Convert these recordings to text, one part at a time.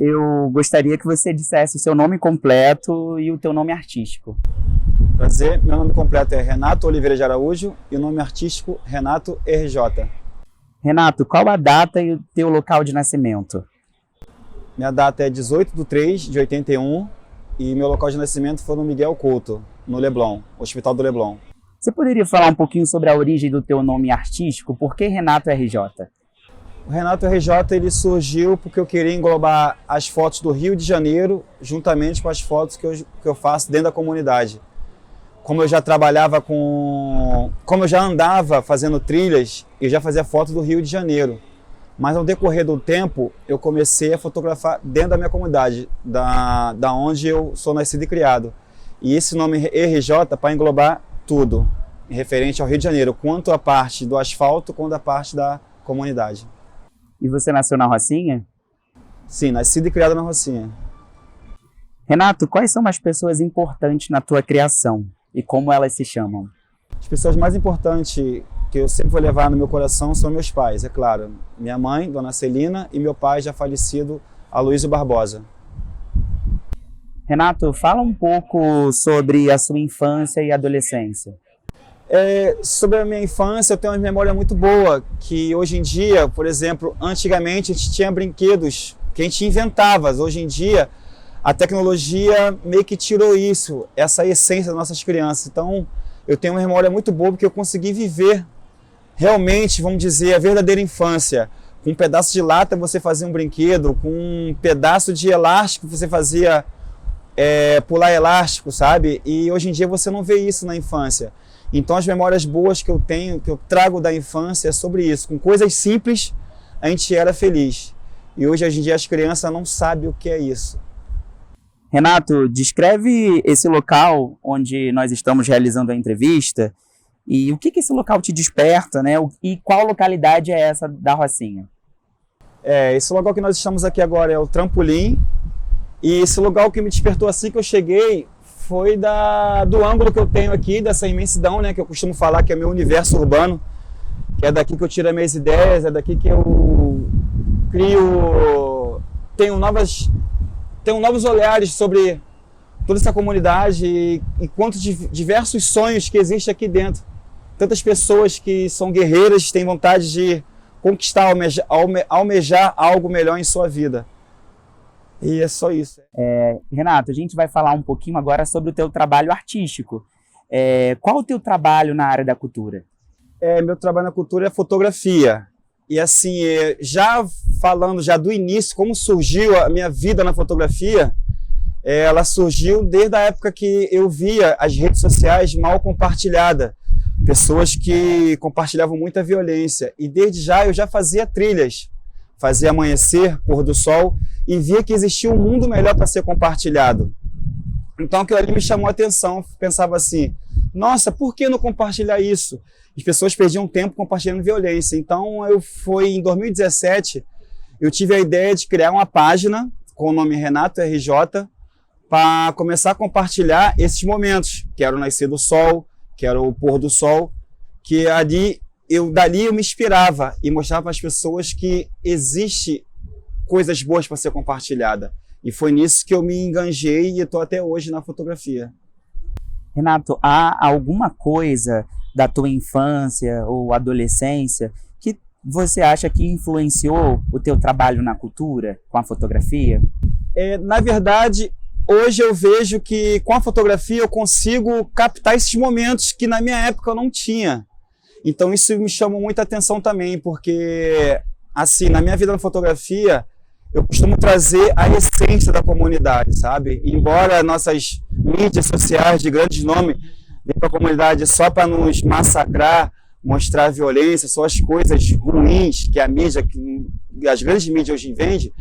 eu gostaria que você dissesse o seu nome completo e o teu nome artístico. Prazer, meu nome completo é Renato Oliveira de Araújo e o nome artístico Renato RJ. Renato, qual a data e o teu local de nascimento? Minha data é 18/3/81 e meu local de nascimento foi no Miguel Couto, no Leblon, Hospital do Leblon. Você poderia falar um pouquinho sobre a origem do teu nome artístico? Por que Renato RJ? O Renato RJ ele surgiu porque eu queria englobar as fotos do Rio de Janeiro juntamente com as fotos que eu faço dentro da comunidade. Como eu já trabalhava como eu já andava fazendo trilhas, eu já fazia foto do Rio de Janeiro. Mas ao decorrer do tempo, eu comecei a fotografar dentro da minha comunidade, da onde eu sou nascido e criado. E esse nome RJ para englobar tudo, referente ao Rio de Janeiro, quanto a parte do asfalto, quanto a parte da comunidade. E você nasceu na Rocinha? Sim, nascido e criado na Rocinha. Renato, quais são as pessoas importantes na tua criação e como elas se chamam? As pessoas mais importantes que eu sempre vou levar no meu coração são meus pais, é claro. Minha mãe, Dona Celina, e meu pai já falecido, Aloysio Barbosa. Renato, fala um pouco sobre a sua infância e adolescência. Sobre a minha infância, eu tenho uma memória muito boa, que hoje em dia, por exemplo, antigamente a gente tinha brinquedos que a gente inventava. Hoje em dia, a tecnologia meio que tirou isso, essa essência das nossas crianças. Então, eu tenho uma memória muito boa porque eu consegui viver realmente, vamos dizer, a verdadeira infância. Com um pedaço de lata você fazia um brinquedo, com um pedaço de elástico você fazia pular elástico, sabe? E hoje em dia você não vê isso na infância. Então as memórias boas que eu tenho, que eu trago da infância é sobre isso. Com coisas simples a gente era feliz. E hoje em dia as crianças não sabem o que é isso. Renato, descreve esse local onde nós estamos realizando a entrevista e o que esse local te desperta, né? E qual localidade é essa da Rocinha? Esse local que nós estamos aqui agora é o Trampolim. E esse lugar que me despertou assim que eu cheguei foi do ângulo que eu tenho aqui, dessa imensidão, né, que eu costumo falar que é meu universo urbano, que é daqui que eu tiro as minhas ideias, é daqui que eu crio, tenho novos olhares sobre toda essa comunidade e quanto de diversos sonhos que existem aqui dentro. Tantas pessoas que são guerreiras, têm vontade de conquistar, almejar algo melhor em sua vida. E é só isso. Renato, a gente vai falar um pouquinho agora sobre o teu trabalho artístico. Qual o teu trabalho na área da cultura? Meu trabalho na cultura é fotografia. E assim, já falando já do início, como surgiu a minha vida na fotografia, ela surgiu desde a época que eu via as redes sociais mal compartilhadas. Pessoas que compartilhavam muita violência. E desde já eu já fazia trilhas. Fazia amanhecer, pôr do sol, e via que existia um mundo melhor para ser compartilhado. Então aquilo ali me chamou a atenção, pensava assim, nossa, por que não compartilhar isso? As pessoas perdiam tempo compartilhando violência. Então em 2017, eu tive a ideia de criar uma página com o nome Renato RJ, para começar a compartilhar esses momentos, que era o nascer do sol, que era o pôr do sol, que dali eu me inspirava e mostrava para as pessoas que existe coisas boas para ser compartilhada. E foi nisso que eu me enganjei e estou até hoje na fotografia. Renato, há alguma coisa da tua infância ou adolescência que você acha que influenciou o teu trabalho na cultura, com a fotografia? Na verdade, hoje eu vejo que com a fotografia eu consigo captar esses momentos que na minha época eu não tinha. Então isso me chamou muita atenção também, porque assim, na minha vida na fotografia, eu costumo trazer a essência da comunidade, sabe? Embora nossas mídias sociais de grandes nomes venham para a comunidade só para nos massacrar, mostrar a violência, só as coisas ruins que a mídia, que as grandes mídias hoje vendem,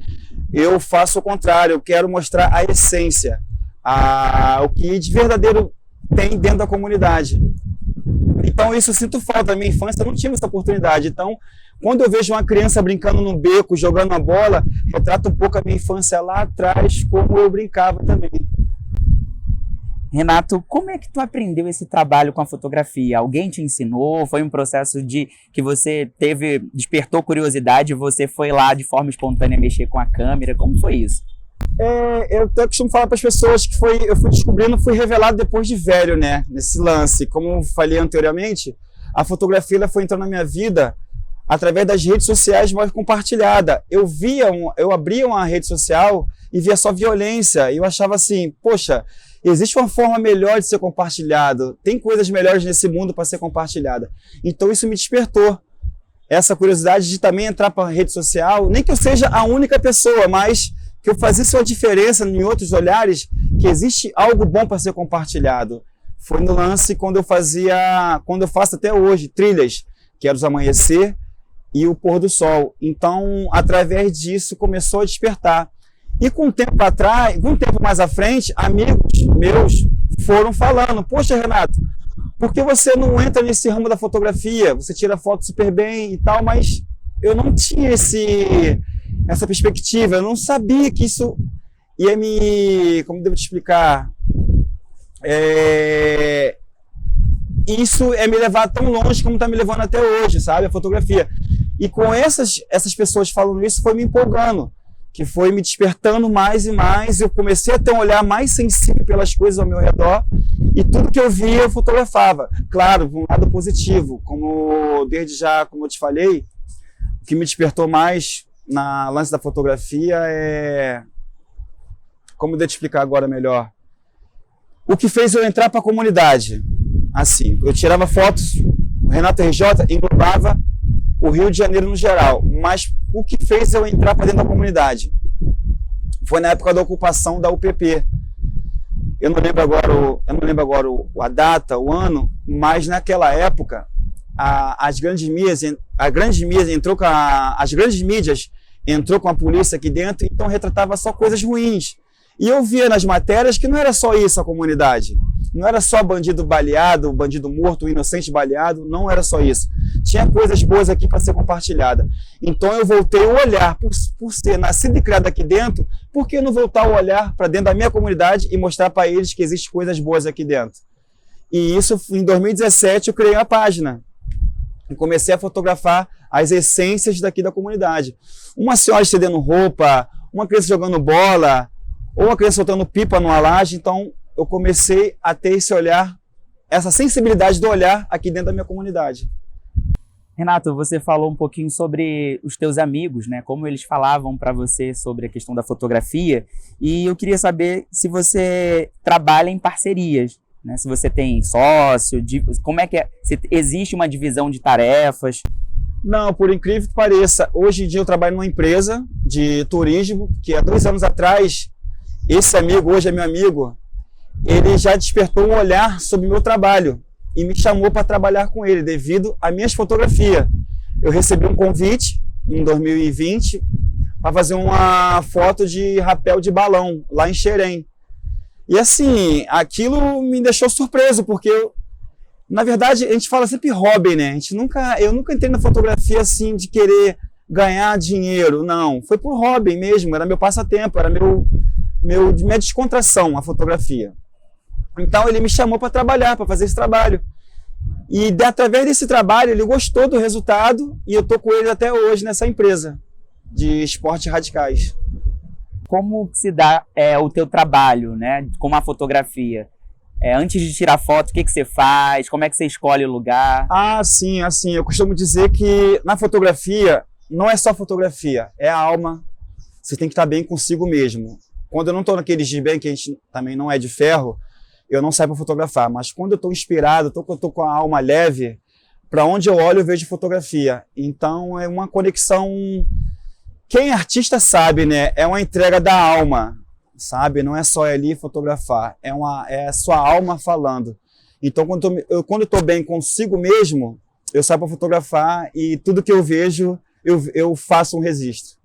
eu faço o contrário, eu quero mostrar a essência, o que de verdadeiro tem dentro da comunidade. Então isso eu sinto falta. Na minha infância eu não tive essa oportunidade. Então, quando eu vejo uma criança brincando no beco, jogando uma bola, retrata um pouco a minha infância lá atrás, como eu brincava também. Renato, como é que tu aprendeu esse trabalho com a fotografia? Alguém te ensinou? Foi um processo de que você despertou curiosidade e você foi lá de forma espontânea mexer com a câmera? Como foi isso? Eu até costumo falar para as pessoas que eu fui descobrindo, fui revelado depois de velho, né? Nesse lance. Como eu falei anteriormente, a fotografia ela foi entrando na minha vida através das redes sociais mais compartilhada. Eu abria uma rede social e via só violência. E eu achava assim, poxa, existe uma forma melhor de ser compartilhado. Tem coisas melhores nesse mundo para ser compartilhada. Então isso me despertou essa curiosidade de também entrar para a rede social. Nem que eu seja a única pessoa, mas que eu fazia uma diferença em outros olhares, que existe algo bom para ser compartilhado. Foi no lance quando eu faço até hoje, trilhas, que eram os amanhecer e o pôr do sol. Então, através disso, começou a despertar. E com um tempo mais à frente, amigos meus foram falando, poxa, Renato, por que você não entra nesse ramo da fotografia? Você tira foto super bem e tal, mas eu não tinha essa perspectiva, eu não sabia que isso ia como devo te explicar, isso é me levar tão longe como está me levando até hoje, sabe, a fotografia. E com essas pessoas falando isso, foi me empolgando, que foi me despertando mais e mais, eu comecei a ter um olhar mais sensível pelas coisas ao meu redor, e tudo que eu via eu fotografava. Claro, um lado positivo, desde já, como eu te falei, o que me despertou mais na lance da fotografia como eu te explicar agora melhor, o que fez eu entrar para a comunidade. Assim, eu tirava fotos, o Renato RJ englobava o Rio de Janeiro no geral, mas o que fez eu entrar para dentro da comunidade foi na época da ocupação da UPP. Eu não lembro agora a data, o ano, mas naquela época as grandes mídias entrou com a polícia aqui dentro, então retratava só coisas ruins. E eu via nas matérias que não era só isso a comunidade. Não era só bandido baleado, bandido morto, inocente baleado, não era só isso. Tinha coisas boas aqui para ser compartilhada. Então eu voltei o olhar, por ser nascido e criado aqui dentro, por que não voltar o olhar para dentro da minha comunidade e mostrar para eles que existem coisas boas aqui dentro? E isso, em 2017, eu criei a página. E comecei a fotografar as essências daqui da comunidade. Uma senhora estendendo roupa, uma criança jogando bola, ou uma criança soltando pipa numa laje. Então, eu comecei a ter esse olhar, essa sensibilidade do olhar aqui dentro da minha comunidade. Renato, você falou um pouquinho sobre os teus amigos, né? Como eles falavam para você sobre a questão da fotografia. E eu queria saber se você trabalha em parcerias, né? Se você tem sócio, como é que é? Se existe uma divisão de tarefas? Não, por incrível que pareça, hoje em dia eu trabalho numa empresa de turismo, que há 2 anos atrás, esse amigo, hoje é meu amigo, ele já despertou um olhar sobre o meu trabalho e me chamou para trabalhar com ele, devido às minhas fotografias. Eu recebi um convite em 2020 para fazer uma foto de rapel de balão lá em Xerém. E assim, aquilo me deixou surpreso, porque na verdade, a gente fala sempre hobby, né? Eu nunca entrei na fotografia assim de querer ganhar dinheiro, não. Foi por hobby mesmo, era meu passatempo, era minha descontração, a fotografia. Então ele me chamou para trabalhar, para fazer esse trabalho. E através desse trabalho ele gostou do resultado e eu tô com ele até hoje nessa empresa de esportes radicais. Como se dá o teu trabalho, né, com a fotografia? Antes de tirar foto, o que você faz? Como é que você escolhe o lugar? Sim, assim, eu costumo dizer que na fotografia não é só fotografia, é a alma. Você tem que estar bem consigo mesmo. Quando eu não estou naqueles dias bem, que a gente também não é de ferro, eu não saio para fotografar. Mas quando eu estou inspirado, eu estou com a alma leve, para onde eu olho eu vejo fotografia. Então é uma conexão. Quem é artista sabe, né? É uma entrega da alma, sabe? Não é só ir ali fotografar, é a sua alma falando. Então quando eu estou bem consigo mesmo, eu saio para fotografar e tudo que eu vejo, eu faço um registro.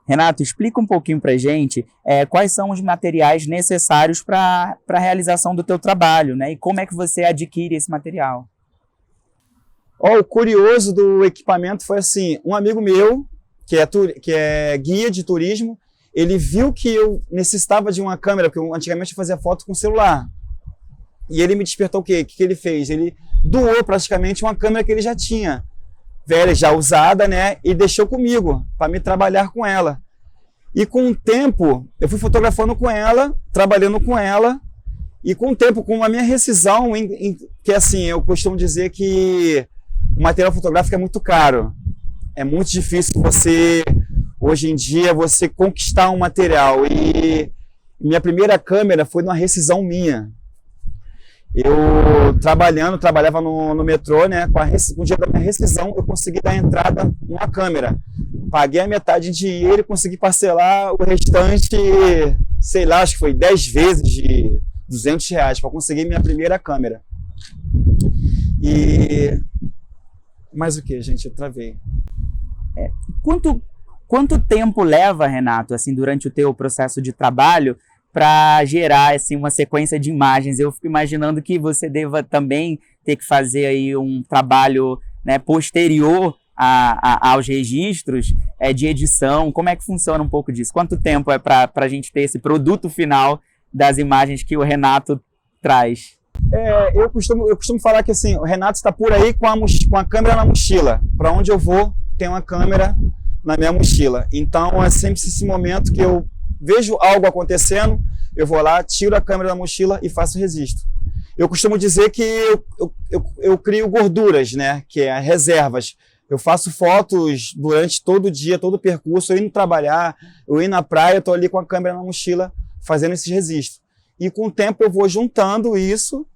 Renato, explica um pouquinho pra gente quais são os materiais necessários para a realização do teu trabalho, né? E como é que você adquire esse material? O curioso do equipamento foi assim, um amigo meu, que é guia de turismo, ele viu que eu necessitava de uma câmera, porque eu antigamente fazia foto com celular. E ele me despertou o quê? O que ele fez? Ele doou praticamente uma câmera que ele já tinha, velha, já usada, né? E deixou comigo, para me trabalhar com ela. E com o tempo, eu fui fotografando com ela, trabalhando com ela, e com o tempo, com a minha rescisão, que assim, eu costumo dizer que o material fotográfico é muito caro. É muito difícil você, hoje em dia, você conquistar um material. E minha primeira câmera foi numa rescisão minha. Eu trabalhava no metrô, né? Com o dia da minha rescisão, eu consegui dar entrada numa câmera. Paguei a metade em dinheiro e consegui parcelar o restante, sei lá, acho que foi 10 vezes de R$200 para conseguir minha primeira câmera. E... mais o que, gente? Eu travei. Quanto tempo leva, Renato, assim, durante o teu processo de trabalho, para gerar assim, uma sequência de imagens? Eu fico imaginando que você deva também ter que fazer aí um trabalho, né, posterior aos registros de edição. Como é que funciona um pouco disso? Quanto tempo é para a gente ter esse produto final das imagens que o Renato traz? Eu costumo falar que assim, o Renato está por aí com a câmera na mochila. Para onde eu vou, tem uma câmera na minha mochila. Então é sempre esse momento que eu vejo algo acontecendo, eu vou lá, tiro a câmera da mochila e faço registro. Eu costumo dizer que eu crio gorduras, né, que é reservas. Eu faço fotos durante todo o dia, todo o percurso, eu indo trabalhar, eu indo na praia, eu estou ali com a câmera na mochila fazendo esses registros. E com o tempo eu vou juntando isso,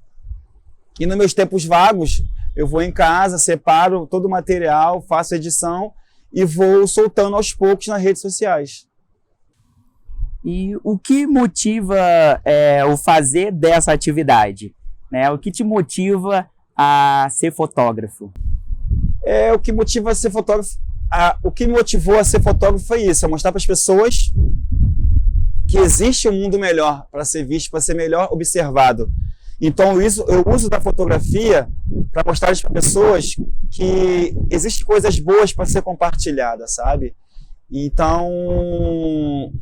e nos meus tempos vagos, eu vou em casa, separo todo o material, faço edição e vou soltando aos poucos nas redes sociais. E o que motiva o fazer dessa atividade? Né? O que te motiva a ser fotógrafo? O que motiva a ser fotógrafo? O que me motivou a ser fotógrafo foi isso, é mostrar para as pessoas que existe um mundo melhor para ser visto, para ser melhor observado. Então eu uso da fotografia para mostrar para as pessoas que existem coisas boas para ser compartilhadas, sabe? Então,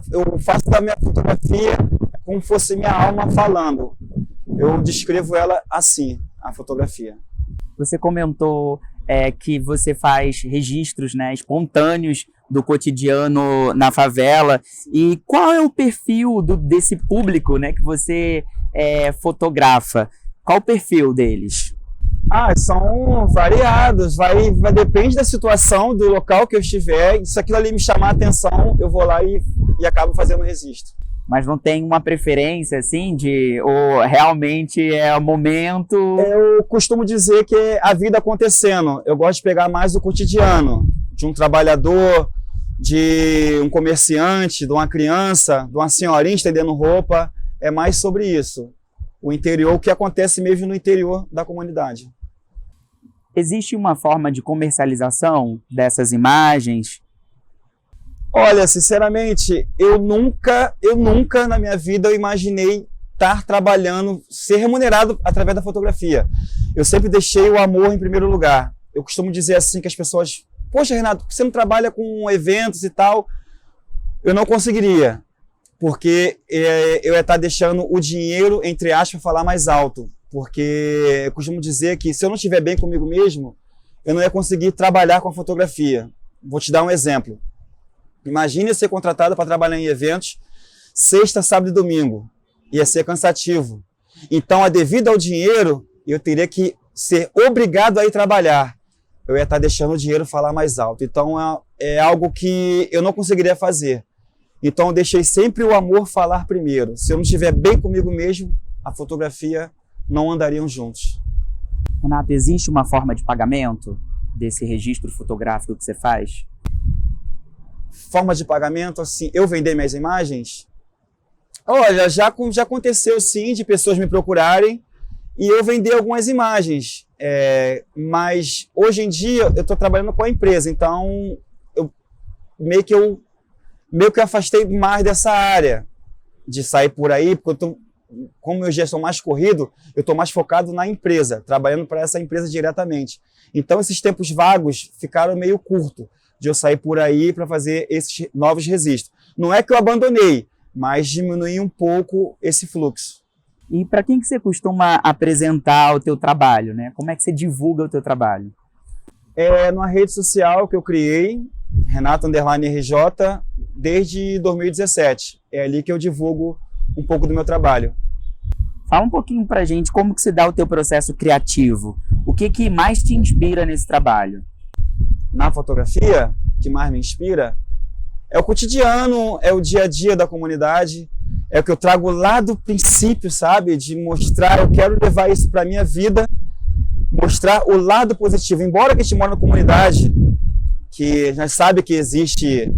eu faço da minha fotografia como se fosse minha alma falando. Eu descrevo ela assim, a fotografia. Você comentou que você faz registros, né, espontâneos do cotidiano na favela. E qual é o perfil desse público, né, que você fotografa? Qual o perfil deles? São variados, depende da situação, do local que eu estiver. Se aquilo ali me chamar a atenção, eu vou lá e acabo fazendo o registro. Mas não tem uma preferência, assim, ou realmente é o momento? Eu costumo dizer que é a vida acontecendo. Eu gosto de pegar mais o cotidiano, de um trabalhador, de um comerciante, de uma criança, de uma senhorinha estendendo roupa. É mais sobre isso. O interior, o que acontece mesmo no interior da comunidade. Existe uma forma de comercialização dessas imagens? Olha, sinceramente, eu nunca na minha vida eu imaginei estar trabalhando, ser remunerado através da fotografia. Eu sempre deixei o amor em primeiro lugar. Eu costumo dizer assim que as pessoas, poxa, Renato, você não trabalha com eventos e tal? Eu não conseguiria, porque eu ia estar deixando o dinheiro, entre aspas, falar mais alto. Porque eu costumo dizer que se eu não estiver bem comigo mesmo, eu não ia conseguir trabalhar com a fotografia. Vou te dar um exemplo. Imagine ser contratado para trabalhar em eventos sexta, sábado e domingo. Ia ser cansativo. Então, devido ao dinheiro, eu teria que ser obrigado a ir trabalhar. Eu ia estar deixando o dinheiro falar mais alto. Então, é algo que eu não conseguiria fazer. Então, eu deixei sempre o amor falar primeiro. Se eu não estiver bem comigo mesmo, a fotografia não andariam juntos. Renato, existe uma forma de pagamento desse registro fotográfico que você faz? Forma de pagamento, assim, eu vender minhas imagens? Olha, já aconteceu sim de pessoas me procurarem e eu vender algumas imagens. Mas hoje em dia eu estou trabalhando com a empresa, então eu meio que afastei mais dessa área de sair por aí, porque como eu já sou mais corrido, eu estou mais focado na empresa, trabalhando para essa empresa diretamente. Então esses tempos vagos ficaram meio curtos. de eu sair por aí para fazer esses novos registros. Não é que eu abandonei, mas diminuí um pouco esse fluxo. E para quem que você costuma apresentar o teu trabalho, né? Como é que você divulga o teu trabalho? É numa rede social que eu criei, Renato_RJ, desde 2017. É ali que eu divulgo um pouco do meu trabalho. Fala um pouquinho pra gente como que se dá o teu processo criativo. O que mais te inspira nesse trabalho? Na fotografia, o que mais me inspira é o cotidiano, é o dia a dia da comunidade, é o que eu trago lá do princípio, sabe? De mostrar, eu quero levar isso para minha vida, mostrar o lado positivo. Embora que a gente mora na comunidade, que já sabe que existe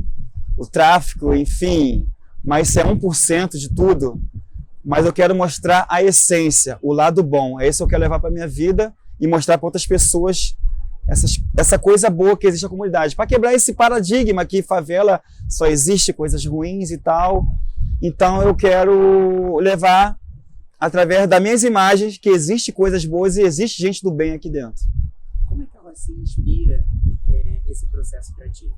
o tráfico, enfim, mas isso é 1% de tudo. Mas eu quero mostrar a essência, o lado bom. É isso que eu quero levar para minha vida e mostrar para outras pessoas essa coisa boa que existe na comunidade. Para quebrar esse paradigma que favela só existe coisas ruins e tal. Então eu quero levar, através das minhas imagens, que existe coisas boas e existe gente do bem aqui dentro. Como é que ela se inspira esse processo criativo?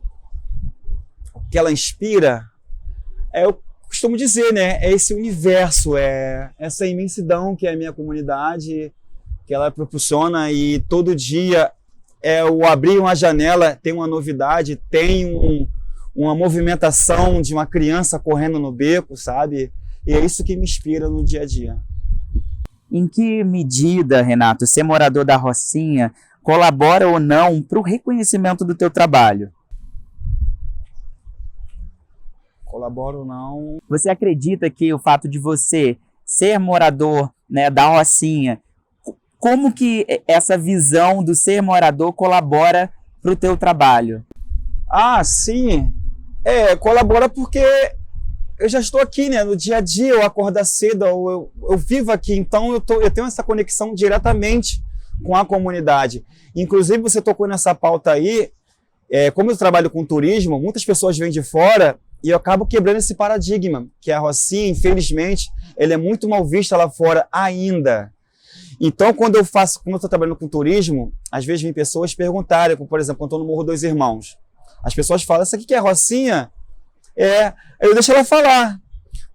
O que ela inspira eu costumo dizer, né? É esse universo, é essa imensidão que é a minha comunidade, que ela proporciona, e todo dia eu abrir uma janela, tem uma novidade, tem uma movimentação de uma criança correndo no beco, sabe? E é isso que me inspira no dia a dia. Em que medida, Renato, ser morador da Rocinha colabora ou não para o reconhecimento do teu trabalho? Colabora ou não? Você acredita que o fato de você ser morador, né, da Rocinha, como que essa visão do ser morador colabora para o teu trabalho? Ah, sim. Colabora porque eu já estou aqui, né? No dia a dia, eu acordo cedo, eu vivo aqui, então eu tenho essa conexão diretamente com a comunidade. Inclusive, você tocou nessa pauta aí, como eu trabalho com turismo, muitas pessoas vêm de fora e eu acabo quebrando esse paradigma, que a Rocinha, infelizmente, ela é muito mal vista lá fora ainda. Então, como eu estou trabalhando com turismo, às vezes vem pessoas perguntarem, como, por exemplo, quando eu estou no Morro dos Irmãos. As pessoas falam, isso aqui que é Rocinha? Eu deixo ela falar.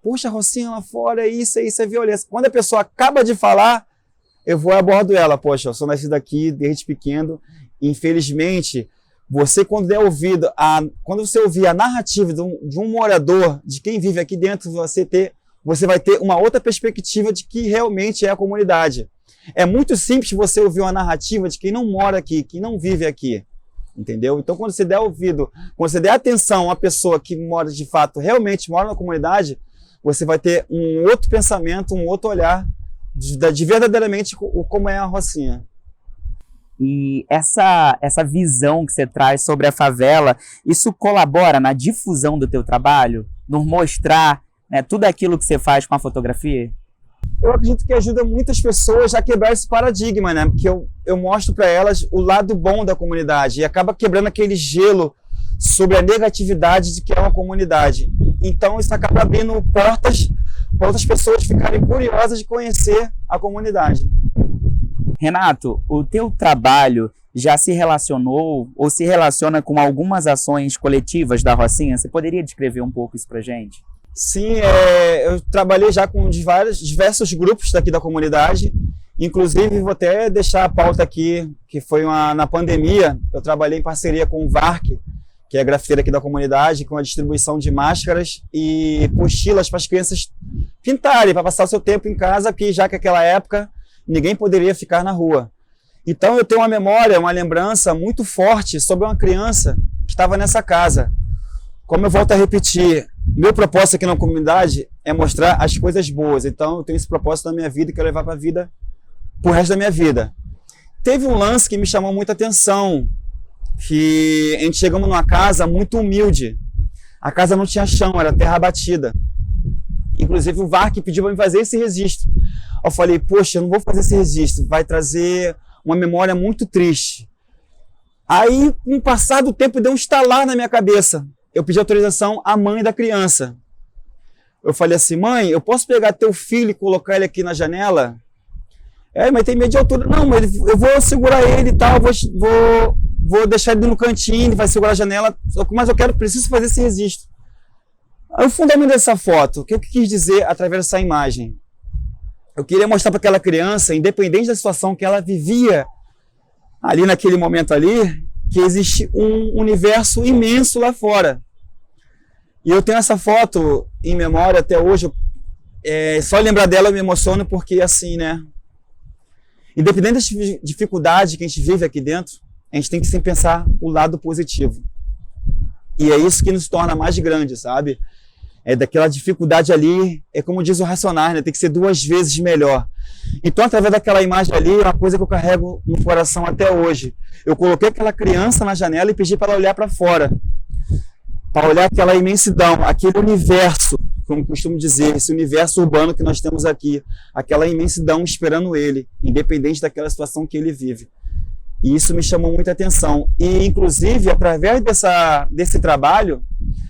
Poxa, Rocinha lá fora, isso é violência. Quando a pessoa acaba de falar, eu vou e abordo ela. Poxa, eu sou nascido aqui desde pequeno. Infelizmente, você quando você ouvir a narrativa de um morador, de quem vive aqui dentro, você vai ter uma outra perspectiva de que realmente é a comunidade. É muito simples você ouvir uma narrativa de quem não mora aqui, que não vive aqui. Entendeu? Então, quando você der ouvido, quando você der atenção à pessoa que mora de fato, realmente mora na comunidade, você vai ter um outro pensamento, um outro olhar de verdadeiramente como é a Rocinha. E essa visão que você traz sobre a favela, isso colabora na difusão do teu trabalho? No mostrar, né, tudo aquilo que você faz com a fotografia? Eu acredito que ajuda muitas pessoas a quebrar esse paradigma, né? Porque eu mostro para elas o lado bom da comunidade e acaba quebrando aquele gelo sobre a negatividade de que é uma comunidade. Então isso acaba abrindo portas para outras pessoas ficarem curiosas de conhecer a comunidade. Renato, o teu trabalho já se relacionou ou se relaciona com algumas ações coletivas da Rocinha? Você poderia descrever um pouco isso pra gente? Sim, eu trabalhei já com diversos grupos daqui da comunidade. Inclusive, vou até deixar a pauta aqui, que foi na pandemia. Eu trabalhei em parceria com o VARC, que é a grafiteira aqui da comunidade, com a distribuição de máscaras e pochilas para as crianças pintarem, para passar o seu tempo em casa, porque já que naquela época ninguém poderia ficar na rua. Então eu tenho uma memória, uma lembrança muito forte sobre uma criança que estava nessa casa. Como eu volto a repetir, meu propósito aqui na comunidade é mostrar as coisas boas. Então eu tenho esse propósito na minha vida que eu levar para a vida, pro resto da minha vida. Teve um lance que me chamou muita atenção, que a gente chegamos numa casa muito humilde. A casa não tinha chão, era terra batida. Inclusive o VARC pediu para me fazer esse registro. Eu falei, poxa, eu não vou fazer esse registro, vai trazer uma memória muito triste. Aí, com o passar do tempo, deu um estalar na minha cabeça. Eu pedi autorização à mãe da criança. Eu falei assim, mãe, eu posso pegar teu filho e colocar ele aqui na janela? Mas tem medo de altura. Não, mas eu vou segurar ele e tal, vou vou deixar ele no cantinho, ele vai segurar a janela, mas preciso fazer esse registro. Aí o fundamento dessa foto, o que eu quis dizer através dessa imagem? Eu queria mostrar para aquela criança, independente da situação que ela vivia ali naquele momento ali, que existe um universo imenso lá fora. E eu tenho essa foto em memória até hoje. Só lembrar dela eu me emociono porque assim, né? Independente das dificuldades que a gente vive aqui dentro, a gente tem que sempre pensar o lado positivo. E é isso que nos torna mais grandes, sabe? Daquela dificuldade ali, como diz o Racionais, né? Tem que ser 2 vezes melhor. Então, através daquela imagem ali, é uma coisa que eu carrego no coração até hoje. Eu coloquei aquela criança na janela e pedi para ela olhar para fora. Para olhar aquela imensidão, aquele universo, como costumo dizer, esse universo urbano que nós temos aqui. Aquela imensidão esperando ele, independente daquela situação que ele vive. E isso me chamou muita atenção. E, inclusive, através desse trabalho,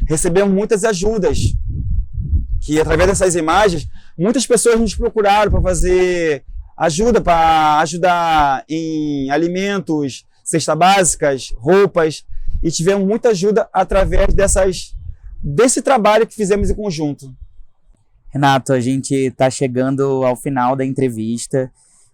recebemos muitas ajudas. Que, através dessas imagens, muitas pessoas nos procuraram para fazer ajuda, para ajudar em alimentos, cestas básicas, roupas. E tivemos muita ajuda através desse trabalho que fizemos em conjunto. Renato, a gente está chegando ao final da entrevista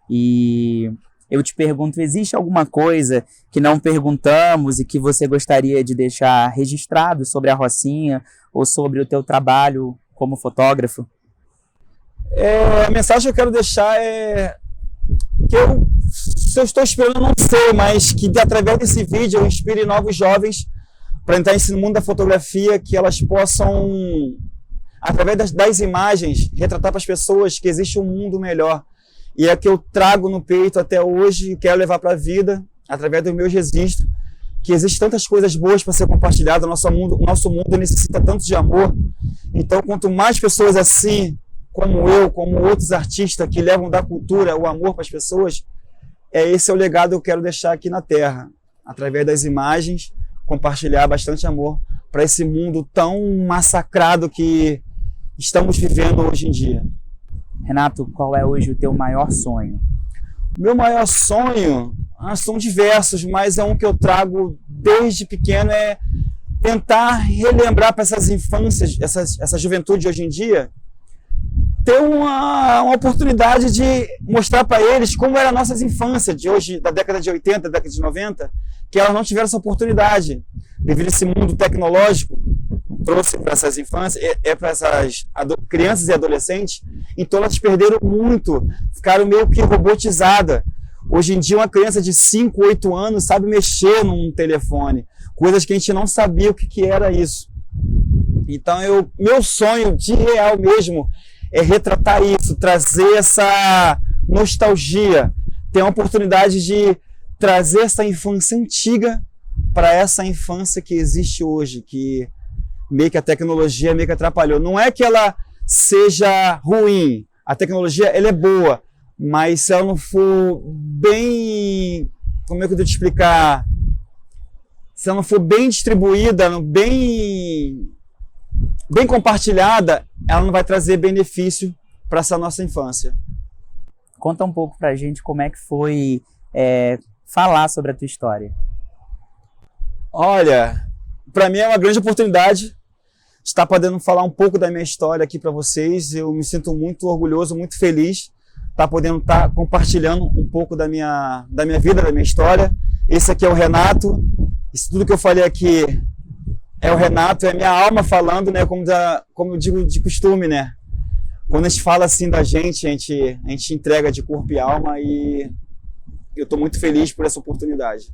e eu te pergunto, existe alguma coisa que não perguntamos e que você gostaria de deixar registrado sobre a Rocinha ou sobre o teu trabalho como fotógrafo? A mensagem que eu quero deixar é que se eu estou esperando, eu não sei, mas que através desse vídeo eu inspire novos jovens para entrar nesse mundo da fotografia, que elas possam, através das imagens, retratar para as pessoas que existe um mundo melhor. E é que eu trago no peito até hoje e quero levar para a vida, através dos meus registros, que existem tantas coisas boas para ser compartilhadas. O nosso mundo necessita tanto de amor. Então, quanto mais pessoas assim, como eu, como outros artistas que levam da cultura o amor para as pessoas, esse é o legado que eu quero deixar aqui na Terra. Através das imagens, compartilhar bastante amor para esse mundo tão massacrado que estamos vivendo hoje em dia. Renato, qual é hoje o teu maior sonho? Meu maior sonho, são diversos, mas é um que eu trago desde pequeno, é tentar relembrar para essas infâncias, essa juventude de hoje em dia, ter uma oportunidade de mostrar para eles como eram nossas infâncias de hoje, da década de 80, da década de 90, que elas não tiveram essa oportunidade. Devido a esse mundo tecnológico, trouxe para essas infâncias, para essas crianças e adolescentes, então elas perderam muito, ficaram meio que robotizadas. Hoje em dia, uma criança de 5, 8 anos sabe mexer num telefone, coisas que a gente não sabia o que era isso. Então, meu sonho de real mesmo é retratar isso, trazer essa nostalgia, ter a oportunidade de trazer essa infância antiga para essa infância que existe hoje, que meio que a tecnologia meio que atrapalhou. Não é que ela seja ruim, a tecnologia ela é boa, mas se ela não for bem, como é que eu vou te explicar? Se ela não for bem distribuída, bem compartilhada, ela não vai trazer benefício para essa nossa infância. Conta um pouco pra gente como é que foi falar sobre a tua história. Olha, para mim é uma grande oportunidade estar podendo falar um pouco da minha história aqui para vocês. Eu me sinto muito orgulhoso, muito feliz estar podendo estar compartilhando um pouco da minha vida, da minha história. Esse aqui é o Renato. Isso tudo que eu falei aqui é o Renato, é minha alma falando, né? Como eu digo de costume, né? Quando a gente fala assim da gente, a gente entrega de corpo e alma, e eu estou muito feliz por essa oportunidade.